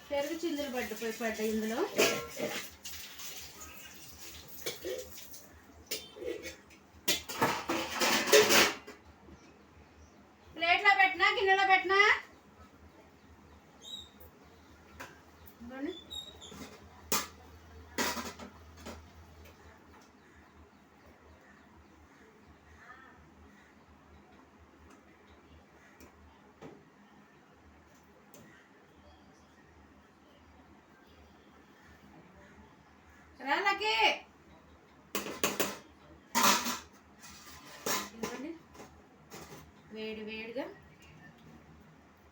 పెరుగు చిందులు పడ్డాయి ఇందులో. ప్లేట్లో పెట్టినా గిన్నెలో పెట్టినా రాలకి వేడి వేడిగా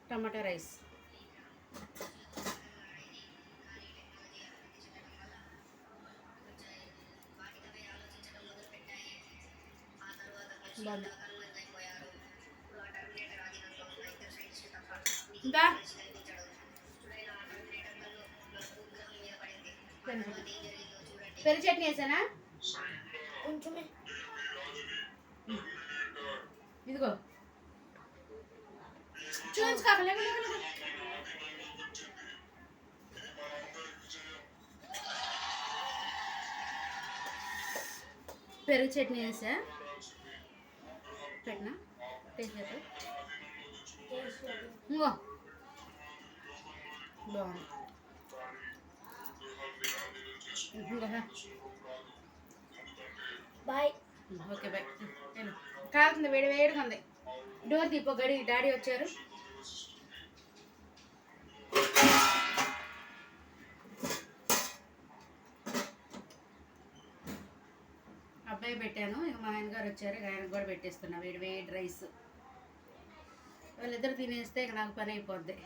టమాటా రైస్. ఇంకా పెరుగు చట్నీ వేసానా కొంచెమే, ఇదిగో చూపించుకోకలే. పెరుగు చట్నీ వేసా పెట్టినా టేస్ట్ ఇంకో బాగుంది. బాయ్. Okay bye. కాలుతుంది, వేడి వేడిగా ఉంది. డోర్ తీపో గడి, డాడీ వచ్చారు. అబ్బాయి పెట్టాను, ఇక మా ఆయన గారు వచ్చారు, ఆయనకు కూడా పెట్టేస్తున్నా వేడి వేడి రైస్. వాళ్ళిద్దరు తినేస్తే ఇక నాకు పని అయిపోద్ది.